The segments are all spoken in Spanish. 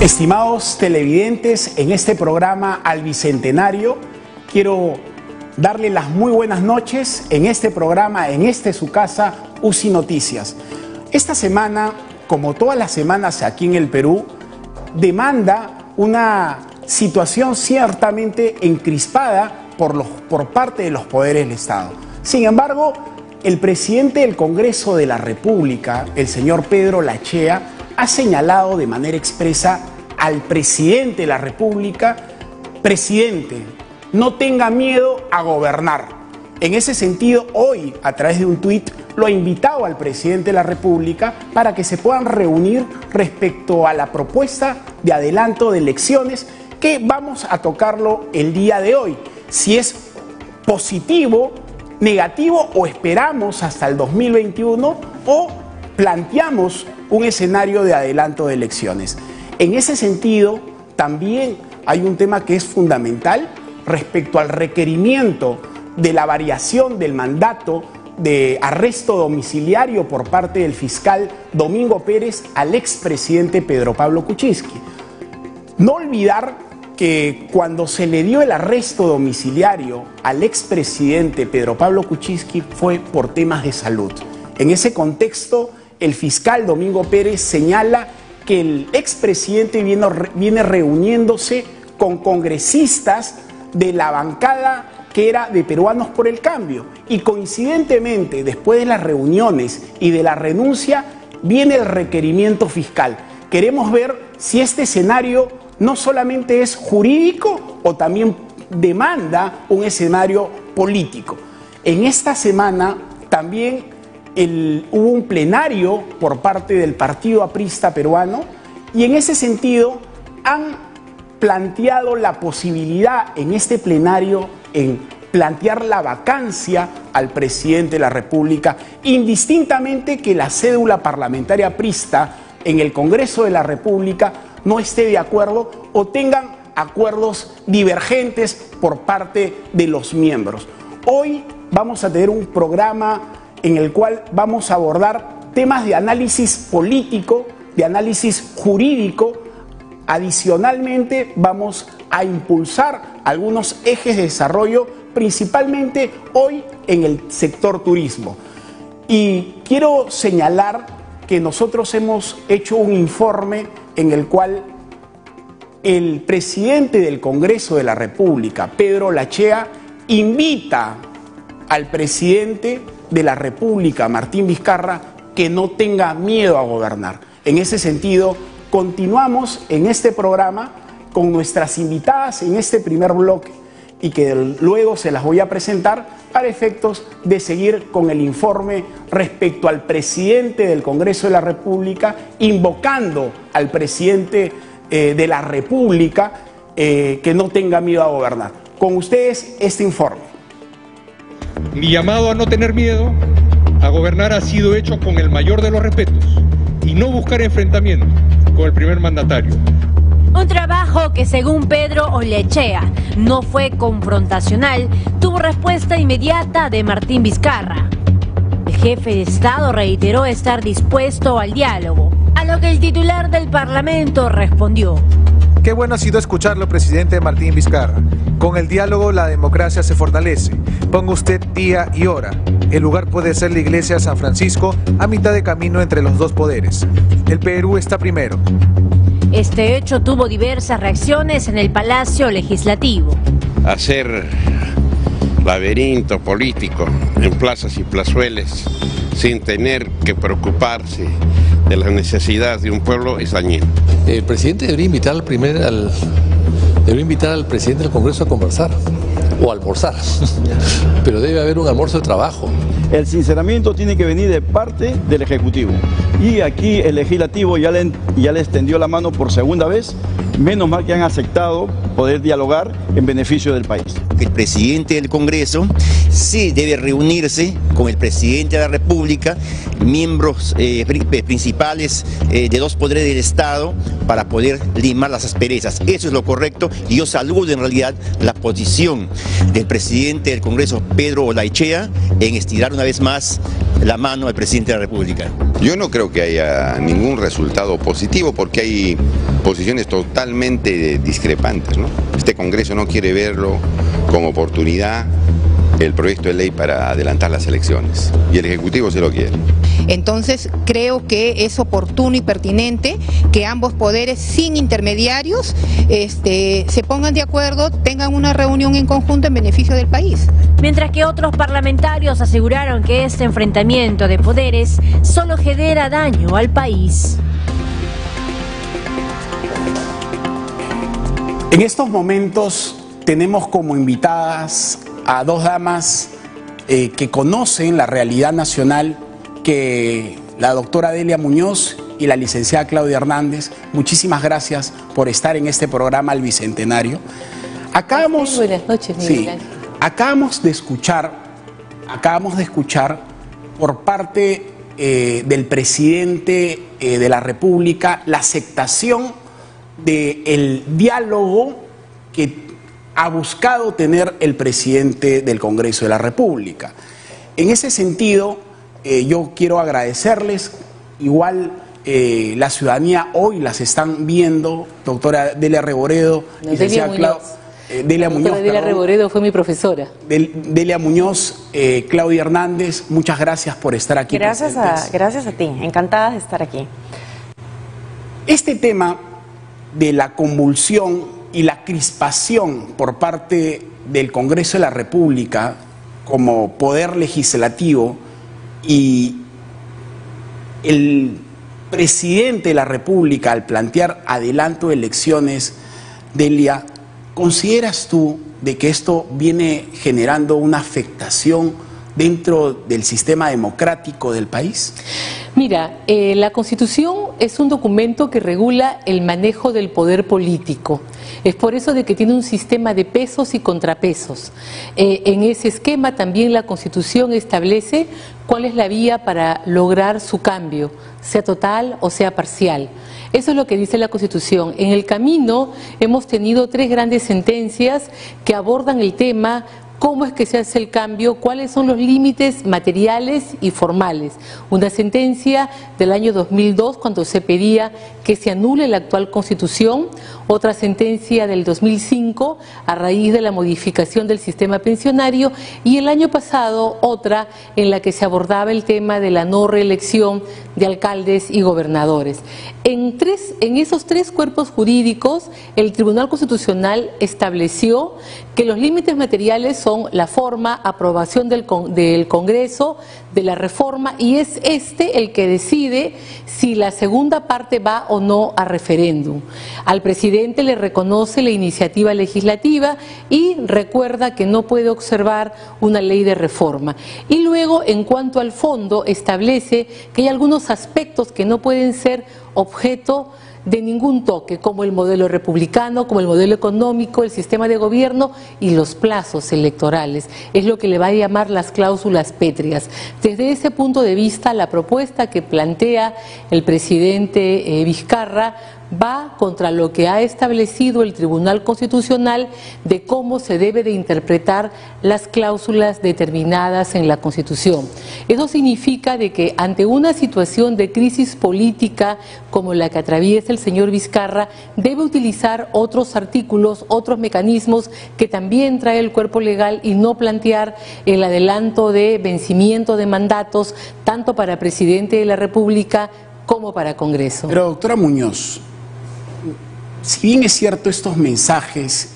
Estimados televidentes, en este programa al Bicentenario quiero darle las muy buenas noches en este programa, en su casa, UCI Noticias. Esta semana, como todas las semanas aquí en el Perú, demanda una situación ciertamente encrispada por parte de los poderes del Estado. Sin embargo, el presidente del Congreso de la República, el señor Pedro Lachea, ha señalado de manera expresa al presidente de la República: presidente, no tenga miedo a gobernar. En ese sentido, hoy, a través de un tuit, lo ha invitado al presidente de la República para que se puedan reunir respecto a la propuesta de adelanto de elecciones, que vamos a tocarlo el día de hoy. Si es positivo, negativo, o esperamos hasta el 2021, o planteamos un escenario de adelanto de elecciones. En ese sentido, también hay un tema que es fundamental respecto al requerimiento de la variación del mandato de arresto domiciliario por parte del fiscal Domingo Pérez al expresidente Pedro Pablo Kuczynski. No olvidar que cuando se le dio el arresto domiciliario al expresidente Pedro Pablo Kuczynski fue por temas de salud. En ese contexto, el fiscal Domingo Pérez señala que el expresidente viene reuniéndose con congresistas de la bancada que era de Peruanos por el Cambio, y coincidentemente, después de las reuniones y de la renuncia, viene el requerimiento fiscal. Queremos ver si este escenario no solamente es jurídico o también demanda un escenario político. En esta semana también hubo un plenario por parte del Partido Aprista Peruano, y en ese sentido han planteado la posibilidad en este plenario en plantear la vacancia al presidente de la República, indistintamente que la cédula parlamentaria aprista en el Congreso de la República no esté de acuerdo o tengan acuerdos divergentes por parte de los miembros. Hoy vamos a tener un programa en el cual vamos a abordar temas de análisis político, de análisis jurídico. Adicionalmente, vamos a impulsar algunos ejes de desarrollo, principalmente hoy en el sector turismo. Y quiero señalar que nosotros hemos hecho un informe en el cual el presidente del Congreso de la República, Pedro Lachea, invita al presidente de la República, Martín Vizcarra, que no tenga miedo a gobernar. En ese sentido, continuamos en este programa con nuestras invitadas en este primer bloque, y que luego se las voy a presentar para efectos de seguir con el informe respecto al presidente del Congreso de la República, invocando al presidente de la República que no tenga miedo a gobernar. Con ustedes este informe. Mi llamado a no tener miedo a gobernar ha sido hecho con el mayor de los respetos y no buscar enfrentamiento con el primer mandatario. Un trabajo que, según Pedro Lachea, no fue confrontacional, tuvo respuesta inmediata de Martín Vizcarra. El jefe de Estado reiteró estar dispuesto al diálogo, a lo que el titular del Parlamento respondió: Qué bueno ha sido escucharlo, presidente Martín Vizcarra. Con el diálogo la democracia se fortalece. Ponga usted día y hora. El lugar puede ser la iglesia San Francisco, a mitad de camino entre los dos poderes. El Perú está primero. Este hecho tuvo diversas reacciones en el Palacio Legislativo. Hacer laberinto político en plazas y plazueles sin tener que preocuparse de las necesidades de un pueblo es dañino. El presidente debería invitar al presidente del Congreso a conversar o a almorzar, pero debe haber un almuerzo de trabajo. El sinceramiento tiene que venir de parte del Ejecutivo, y aquí el Legislativo ya le extendió la mano por segunda vez. Menos mal que han aceptado poder dialogar en beneficio del país. El presidente del Congreso sí debe reunirse con el presidente de la República, miembros principales de dos poderes del Estado, para poder limar las asperezas. Eso es lo correcto, y yo saludo en realidad la posición del presidente del Congreso, Pedro Lachea, en estirar una vez más la mano al presidente de la República. Yo no creo creo que haya ningún resultado positivo porque hay posiciones totalmente discrepantes, ¿no? Este Congreso no quiere verlo como oportunidad el proyecto de ley para adelantar las elecciones y el Ejecutivo se lo quiere. Entonces creo que es oportuno y pertinente que ambos poderes sin intermediarios se pongan de acuerdo, tengan una reunión en conjunto en beneficio del país. Mientras que otros parlamentarios aseguraron que este enfrentamiento de poderes solo genera daño al país. En estos momentos tenemos como invitadas a dos damas que conocen la realidad nacional, que la doctora Delia Muñoz y la licenciada Claudia Hernández. Muchísimas gracias por estar en este programa al Bicentenario. Buenas noches, Miguel Ángel. Acabamos de escuchar por parte del presidente de la República la aceptación del diálogo que ha buscado tener el presidente del Congreso de la República. En ese sentido, yo quiero agradecerles, igual la ciudadanía hoy las están viendo, doctora Delia Reboredo, licenciada Delia Muñoz. Delia Reboredo fue mi profesora. Delia Muñoz, Claudia Hernández, muchas gracias por estar aquí. Gracias a ti, encantada de estar aquí. Este tema de la convulsión y la crispación por parte del Congreso de la República como poder legislativo y el presidente de la República al plantear adelanto de elecciones, Delia, ¿consideras tú de que esto viene generando una afectación dentro del sistema democrático del país? Mira, la Constitución es un documento que regula el manejo del poder político. Es por eso de que tiene un sistema de pesos y contrapesos. En ese esquema también la Constitución establece cuál es la vía para lograr su cambio, sea total o sea parcial. Eso es lo que dice la Constitución. En el camino hemos tenido 3 grandes sentencias que abordan el tema. ¿Cómo es que se hace el cambio? ¿Cuáles son los límites materiales y formales? Una sentencia del año 2002 cuando se pedía que se anule la actual Constitución, otra sentencia del 2005 a raíz de la modificación del sistema pensionario y el año pasado otra en la que se abordaba el tema de la no reelección de alcaldes y gobernadores. En esos 3 cuerpos jurídicos, el Tribunal Constitucional estableció que los límites materiales son la forma, aprobación del Congreso, de la reforma, y es el que decide si la segunda parte va o no a referéndum. Al presidente le reconoce la iniciativa legislativa y recuerda que no puede observar una ley de reforma. Y luego, en cuanto al fondo, establece que hay algunos aspectos que no pueden ser objeto de ningún toque, como el modelo republicano, como el modelo económico, el sistema de gobierno y los plazos electorales. Es lo que le va a llamar las cláusulas pétreas. Desde ese punto de vista, la propuesta que plantea el presidente Vizcarra va contra lo que ha establecido el Tribunal Constitucional de cómo se debe de interpretar las cláusulas determinadas en la Constitución. Eso significa de que ante una situación de crisis política como la que atraviesa el señor Vizcarra, debe utilizar otros artículos, otros mecanismos que también trae el cuerpo legal y no plantear el adelanto de vencimiento de mandatos tanto para presidente de la República como para Congreso. Pero doctora Muñoz, si bien es cierto, estos mensajes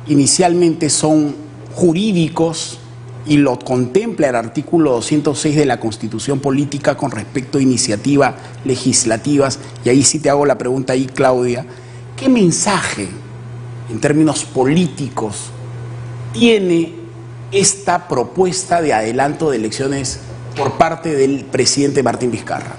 inicialmente son jurídicos y lo contempla el artículo 206 de la Constitución Política con respecto a iniciativas legislativas, y ahí sí te hago la pregunta ahí, Claudia, ¿qué mensaje en términos políticos tiene esta propuesta de adelanto de elecciones por parte del presidente Martín Vizcarra?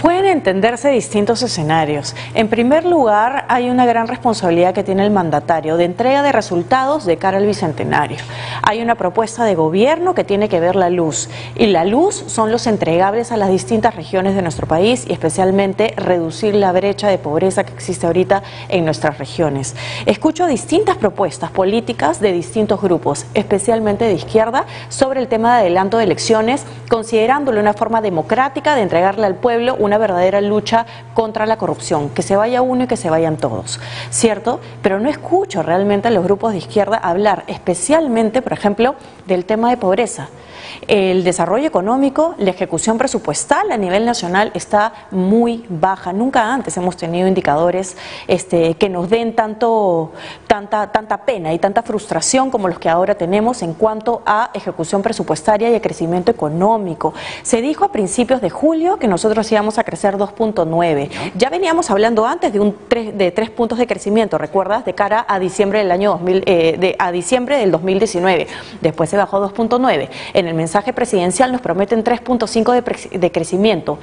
Pueden entenderse distintos escenarios. En primer lugar, hay una gran responsabilidad que tiene el mandatario de entrega de resultados de cara al Bicentenario. Hay una propuesta de gobierno que tiene que ver la luz, y la luz son los entregables a las distintas regiones de nuestro país y especialmente reducir la brecha de pobreza que existe ahorita en nuestras regiones. Escucho distintas propuestas políticas de distintos grupos, especialmente de izquierda, sobre el tema de adelanto de elecciones, considerándolo una forma democrática de entregarle al pueblo una una verdadera lucha contra la corrupción, que se vaya uno y que se vayan todos, ¿cierto? Pero no escucho realmente a los grupos de izquierda hablar especialmente, por ejemplo, del tema de pobreza. El desarrollo económico, la ejecución presupuestal a nivel nacional está muy baja. Nunca antes hemos tenido indicadores que nos den tanta pena y tanta frustración como los que ahora tenemos en cuanto a ejecución presupuestaria y a crecimiento económico. Se dijo a principios de julio que nosotros íbamos a crecer 2.9. Ya veníamos hablando antes de 3 puntos de crecimiento, ¿recuerdas? De cara a diciembre del año a diciembre del 2019. Después se bajó a 2.9. En el mensaje presidencial nos prometen 3.5 de crecimiento.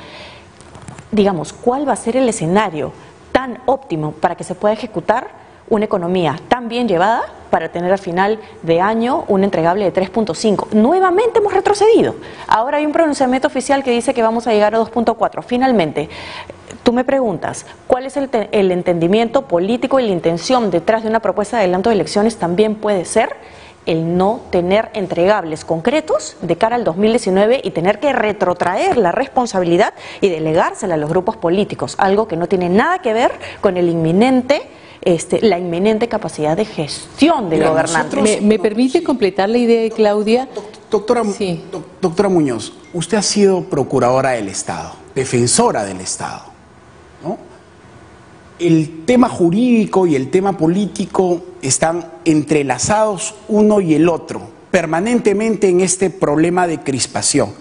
Digamos, ¿cuál va a ser el escenario tan óptimo para que se pueda ejecutar una economía tan bien llevada para tener al final de año un entregable de 3.5? Nuevamente hemos retrocedido. Ahora hay un pronunciamiento oficial que dice que vamos a llegar a 2.4. Finalmente, tú me preguntas, ¿cuál es el entendimiento político y la intención detrás de una propuesta de adelanto de elecciones? También puede ser el no tener entregables concretos de cara al 2019 y tener que retrotraer la responsabilidad y delegársela a los grupos políticos, algo que no tiene nada que ver con el la inminente capacidad de gestión del gobernante. ¿Me permite completar la idea de Claudia? Doctora Muñoz, usted ha sido procuradora del Estado, defensora del Estado, ¿no? El tema jurídico y el tema político están entrelazados uno y el otro, permanentemente en este problema de crispación.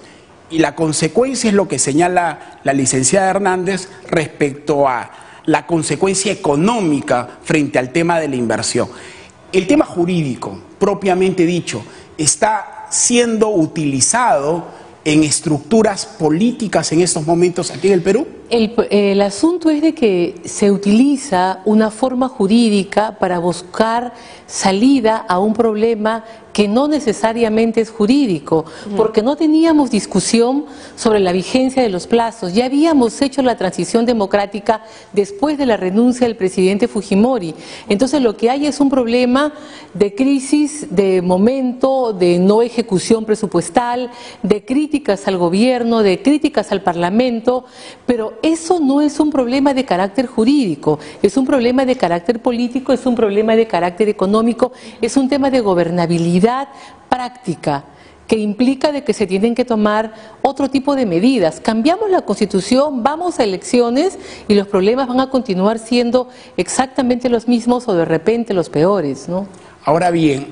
Y la consecuencia es lo que señala la licenciada Hernández respecto a la consecuencia económica frente al tema de la inversión. El tema jurídico, propiamente dicho, está siendo utilizado en estructuras políticas en estos momentos aquí en el Perú. El asunto es de que se utiliza una forma jurídica para buscar salida a un problema que no necesariamente es jurídico, porque no teníamos discusión sobre la vigencia de los plazos. Ya habíamos hecho la transición democrática después de la renuncia del presidente Fujimori. Entonces lo que hay es un problema de crisis, de momento, de no ejecución presupuestal, de críticas al gobierno, de críticas al Parlamento, pero eso no es un problema de carácter jurídico, es un problema de carácter político, es un problema de carácter económico, es un tema de gobernabilidad práctica que implica de que se tienen que tomar otro tipo de medidas. Cambiamos la Constitución, vamos a elecciones y los problemas van a continuar siendo exactamente los mismos o de repente los peores, ¿no? Ahora bien,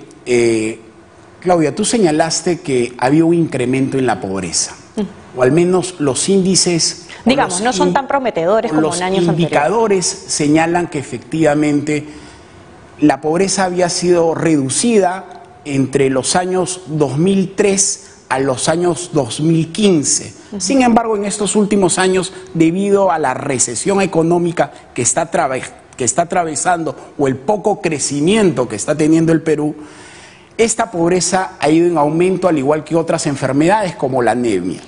Claudia, tú señalaste que había un incremento en la pobreza, o al menos los índices... Digamos, no son tan prometedores como en años anteriores. Los indicadores señalan que efectivamente la pobreza había sido reducida entre los años 2003 a los años 2015. Sin embargo, en estos últimos años, debido a la recesión económica que está atravesando o el poco crecimiento que está teniendo el Perú, esta pobreza ha ido en aumento, al igual que otras enfermedades como la anemia.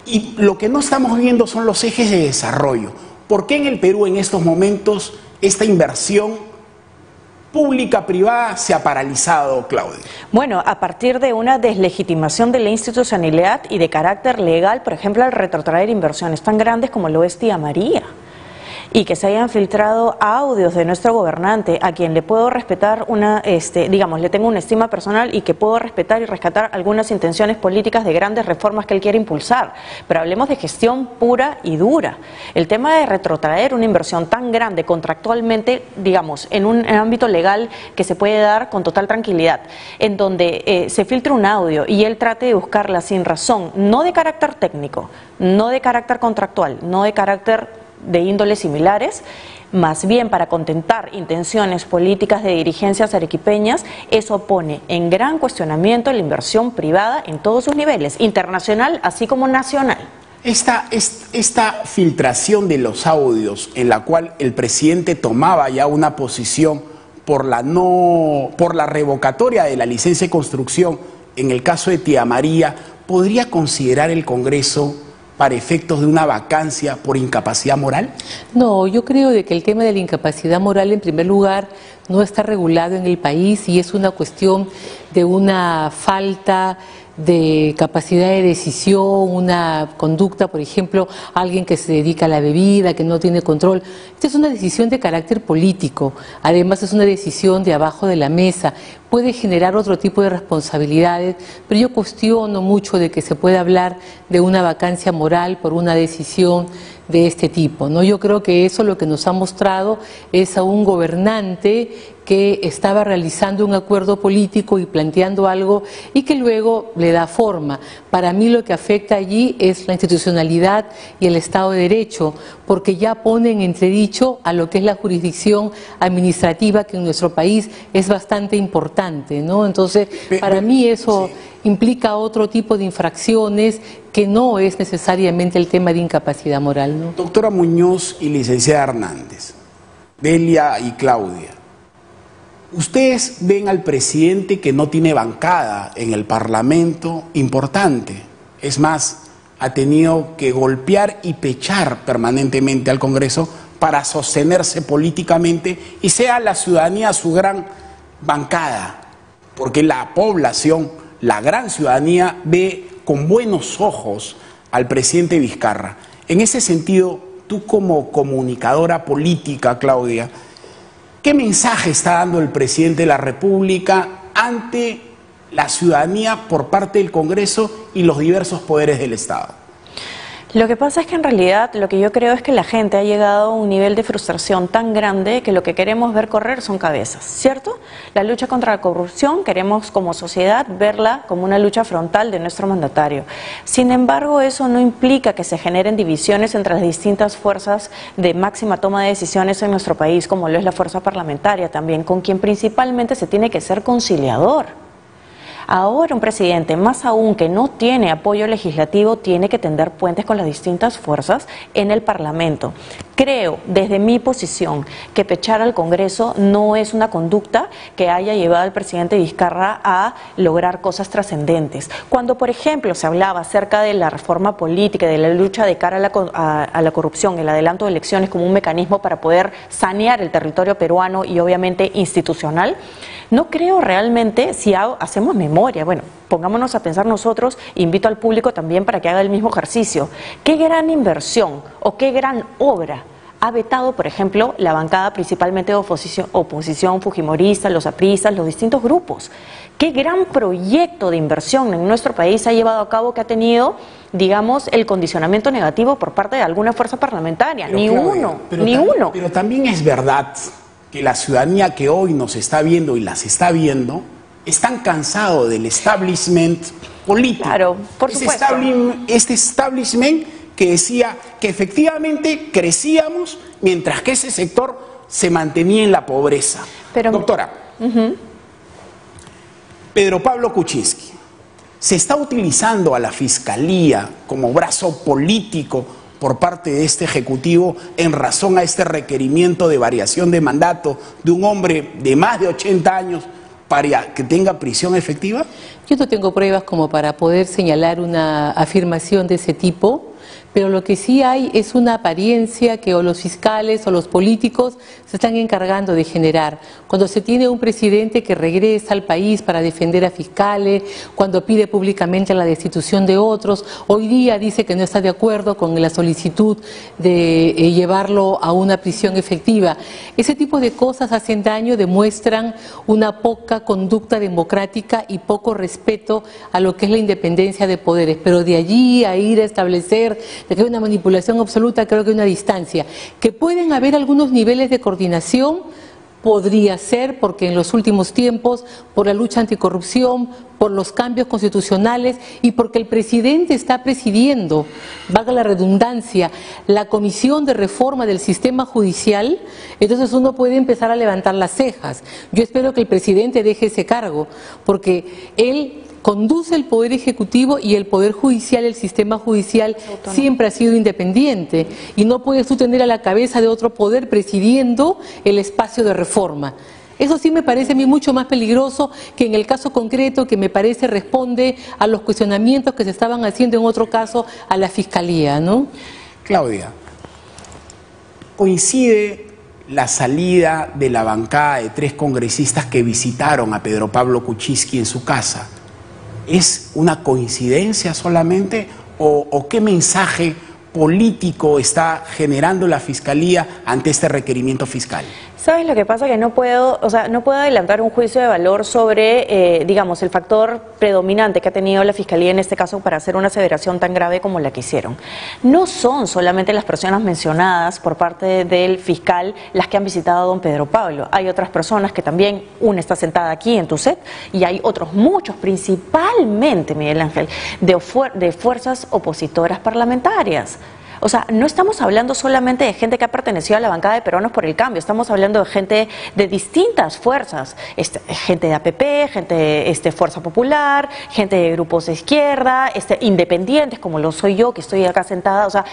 Y lo que no estamos viendo son los ejes de desarrollo. ¿Por qué en el Perú en estos momentos esta inversión pública-privada se ha paralizado, Claudia? Bueno, a partir de una deslegitimación de la institucionalidad y de carácter legal, por ejemplo, al retrotraer inversiones tan grandes como lo es Tía María, y que se hayan filtrado audios de nuestro gobernante, a quien le puedo respetar digamos, le tengo una estima personal y que puedo respetar y rescatar algunas intenciones políticas de grandes reformas que él quiere impulsar, pero hablemos de gestión pura y dura. El tema de retrotraer una inversión tan grande contractualmente, digamos, en un ámbito legal que se puede dar con total tranquilidad, en donde se filtra un audio y él trate de buscarla sin razón, no de carácter técnico, no de carácter contractual, no de carácter de índoles similares, más bien para contentar intenciones políticas de dirigencias arequipeñas, eso pone en gran cuestionamiento la inversión privada en todos sus niveles, internacional así como nacional. Esta filtración de los audios en la cual el presidente tomaba ya una posición por la revocatoria de la licencia de construcción en el caso de Tía María, ¿podría considerar el Congreso para efectos de una vacancia por incapacidad moral? No, yo creo de que el tema de la incapacidad moral, en primer lugar, no está regulado en el país y es una cuestión de una falta de capacidad de decisión, una conducta, por ejemplo, alguien que se dedica a la bebida, que no tiene control. Esta es una decisión de carácter político, además es una decisión de abajo de la mesa, puede generar otro tipo de responsabilidades, pero yo cuestiono mucho de que se pueda hablar de una vacancia moral por una decisión de este tipo, ¿no? Yo creo que eso lo que nos ha mostrado es a un gobernante que estaba realizando un acuerdo político y planteando algo y que luego le da forma. Para mí lo que afecta allí es la institucionalidad y el Estado de Derecho, porque ya pone en entredicho a lo que es la jurisdicción administrativa, que en nuestro país es bastante importante, ¿no? Entonces, para mí eso implica otro tipo de infracciones que no es necesariamente el tema de incapacidad moral, ¿no? Doctora Muñoz y licenciada Hernández, Delia y Claudia, ustedes ven al presidente que no tiene bancada en el Parlamento importante. Es más, ha tenido que golpear y pechar permanentemente al Congreso para sostenerse políticamente y sea la ciudadanía su gran bancada, porque la población, la gran ciudadanía, ve con buenos ojos al presidente Vizcarra. En ese sentido, tú como comunicadora política, Claudia, ¿qué mensaje está dando el presidente de la República ante la ciudadanía por parte del Congreso y los diversos poderes del Estado? Lo que pasa es que en realidad lo que yo creo es que la gente ha llegado a un nivel de frustración tan grande que lo que queremos ver correr son cabezas, ¿cierto? La lucha contra la corrupción queremos como sociedad verla como una lucha frontal de nuestro mandatario. Sin embargo, eso no implica que se generen divisiones entre las distintas fuerzas de máxima toma de decisiones en nuestro país, como lo es la fuerza parlamentaria también, con quien principalmente se tiene que ser conciliador. Ahora un presidente, más aún que no tiene apoyo legislativo, tiene que tender puentes con las distintas fuerzas en el Parlamento. Creo, desde mi posición, que pechar al Congreso no es una conducta que haya llevado al presidente Vizcarra a lograr cosas trascendentes. Cuando, por ejemplo, se hablaba acerca de la reforma política, de la lucha de cara a la corrupción, el adelanto de elecciones como un mecanismo para poder sanear el territorio peruano y obviamente institucional, no creo realmente, si hacemos memoria, bueno, pongámonos a pensar nosotros, invito al público también para que haga el mismo ejercicio. ¿Qué gran inversión o qué gran obra ha vetado, por ejemplo, la bancada principalmente de oposición fujimorista, los apristas, los distintos grupos? ¿Qué gran proyecto de inversión en nuestro país se ha llevado a cabo que ha tenido, digamos, el condicionamiento negativo por parte de alguna fuerza parlamentaria? Ni uno. Pero también es verdad que la ciudadanía que hoy nos está viendo y las está viendo están cansados del establishment político. Claro, por supuesto. Este establishment que decía que efectivamente crecíamos mientras que ese sector se mantenía en la pobreza. Pero, doctora, Pedro Pablo Kuczynski, ¿se está utilizando a la Fiscalía como brazo político por parte de este Ejecutivo en razón a este requerimiento de variación de mandato de un hombre de más de 80 años para que tenga prisión efectiva? Yo no tengo pruebas como para poder señalar una afirmación de ese tipo, pero lo que sí hay es una apariencia que o los fiscales o los políticos se están encargando de generar. Cuando se tiene un presidente que regresa al país para defender a fiscales, cuando pide públicamente la destitución de otros, hoy día dice que no está de acuerdo con la solicitud de llevarlo a una prisión efectiva. Ese tipo de cosas hacen daño, demuestran una poca conducta democrática y poco respeto a lo que es la independencia de poderes. Pero de allí a ir a establecer de que hay una manipulación absoluta, creo que hay una distancia. Que pueden haber algunos niveles de coordinación, podría ser, porque en los últimos tiempos, por la lucha anticorrupción, por los cambios constitucionales y porque el presidente está presidiendo, valga la redundancia, la Comisión de Reforma del Sistema Judicial, entonces uno puede empezar a levantar las cejas. Yo espero que el presidente deje ese cargo, porque él conduce el Poder Ejecutivo y el Poder Judicial, el sistema judicial siempre ha sido independiente y no puedes tú tener a la cabeza de otro poder presidiendo el espacio de reforma. Eso sí me parece a mí mucho más peligroso que en el caso concreto que me parece responde a los cuestionamientos que se estaban haciendo en otro caso a la Fiscalía, ¿no? Claudia, coincide la salida de la bancada de 3 congresistas que visitaron a Pedro Pablo Kuczynski en su casa ¿Es una coincidencia solamente o qué mensaje político está generando la Fiscalía ante este requerimiento fiscal? ¿Sabes lo que pasa? Que no puedo adelantar un juicio de valor sobre, digamos, el factor predominante que ha tenido la Fiscalía en este caso para hacer una aseveración tan grave como la que hicieron. No son solamente las personas mencionadas por parte del fiscal las que han visitado a don Pedro Pablo. Hay otras personas que también, una está sentada aquí en tu set, y hay otros muchos, principalmente, Miguel Ángel, de fuerzas opositoras parlamentarias. O sea, no estamos hablando solamente de gente que ha pertenecido a la bancada de Peruanos por el Cambio, estamos hablando de gente de distintas fuerzas, gente de APP, gente de Fuerza Popular, gente de grupos de izquierda, independientes como lo soy yo, que estoy acá sentada. O sea,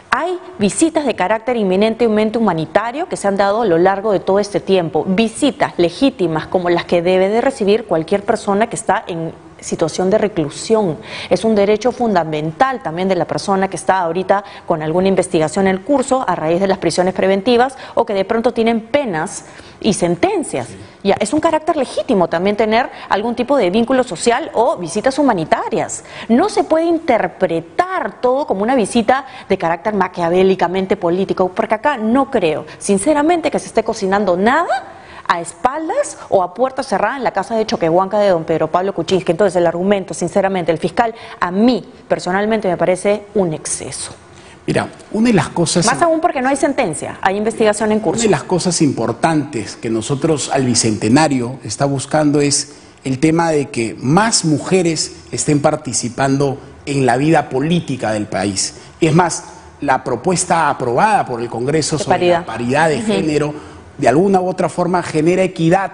hay visitas de carácter inminentemente humanitario que se han dado a lo largo de todo este tiempo, visitas legítimas como las que debe de recibir cualquier persona que está en situación de reclusión. Es un derecho fundamental también de la persona que está ahorita con alguna investigación en curso a raíz de las prisiones preventivas o que de pronto tienen penas y sentencias. Ya, es un carácter legítimo también tener algún tipo de vínculo social o visitas humanitarias. No se puede interpretar todo como una visita de carácter maquiavélicamente político, porque acá no creo, sinceramente, que se esté cocinando nada a espaldas o a puerta cerrada en la casa de Choquehuanca de don Pedro Pablo Kuczynski. Entonces el argumento, sinceramente, el fiscal, a mí personalmente me parece un exceso. Mira, una de las cosas... Más aún porque no hay sentencia, hay investigación en curso. Una de las cosas importantes que nosotros al Bicentenario está buscando es el tema de que más mujeres estén participando en la vida política del país. Y es más, la propuesta aprobada por el Congreso sobre la paridad de género de alguna u otra forma genera equidad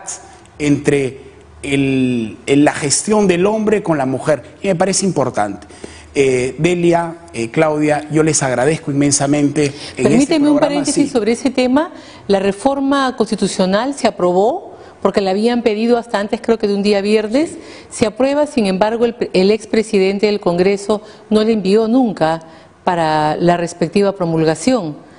entre la gestión del hombre con la mujer, y me parece importante. Delia, Claudia, yo les agradezco inmensamente. Permíteme un paréntesis sobre ese tema. La reforma constitucional se aprobó porque la habían pedido hasta antes, creo que de un día viernes. Se aprueba, sin embargo, el expresidente del Congreso no le envió nunca para la respectiva promulgación.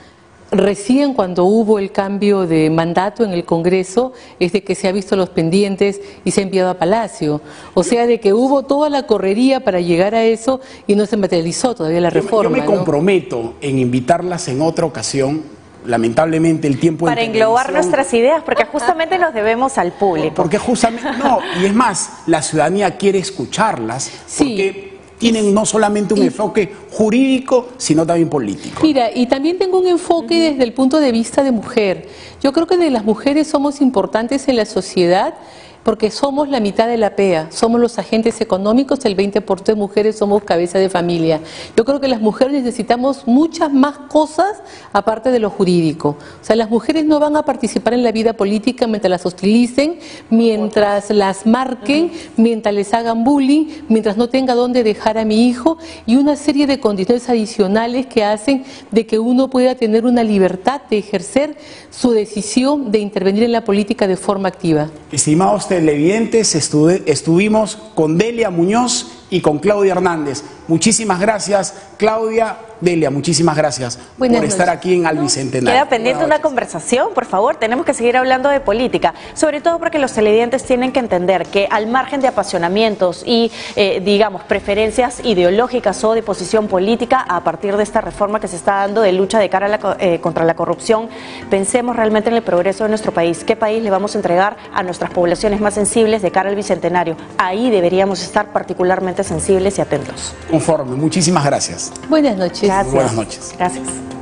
Recién cuando hubo el cambio de mandato en el Congreso es de que se ha visto los pendientes y se ha enviado a Palacio. O sea, de que hubo toda la correría para llegar a eso y no se materializó todavía la reforma. Yo me comprometo en invitarlas en otra ocasión. Lamentablemente el tiempo para englobar nuestras ideas, porque justamente nos debemos al público. Porque justamente, no, y es más, la ciudadanía quiere escucharlas, porque tienen no solamente un enfoque jurídico, sino también político. Mira, y también tengo un enfoque desde el punto de vista de mujer. Yo creo que de las mujeres somos importantes en la sociedad porque somos la mitad de la PEA, somos los agentes económicos, el 20% de mujeres somos cabeza de familia. Yo creo que las mujeres necesitamos muchas más cosas aparte de lo jurídico. O sea, las mujeres no van a participar en la vida política mientras las hostilicen, mientras las marquen, mientras les hagan bullying, mientras no tenga dónde dejar a mi hijo y una serie de condiciones adicionales que hacen de que uno pueda tener una libertad de ejercer su decisión de intervenir en la política de forma activa. Estimados televidentes, estuvimos con Delia Muñoz y con Claudia Hernández. Muchísimas gracias, Claudia. Delia, muchísimas gracias por estar aquí en Al Bicentenario. Queda pendiente una conversación, por favor, tenemos que seguir hablando de política, sobre todo porque los televidentes tienen que entender que al margen de apasionamientos y, digamos, preferencias ideológicas o de posición política, a partir de esta reforma que se está dando de lucha de cara a contra la corrupción, pensemos realmente en el progreso de nuestro país. ¿Qué país le vamos a entregar a nuestras poblaciones más sensibles de cara al Bicentenario? Ahí deberíamos estar particularmente sensibles y atentos. Conforme, muchísimas gracias. Buenas noches. Gracias. Buenas noches. Gracias.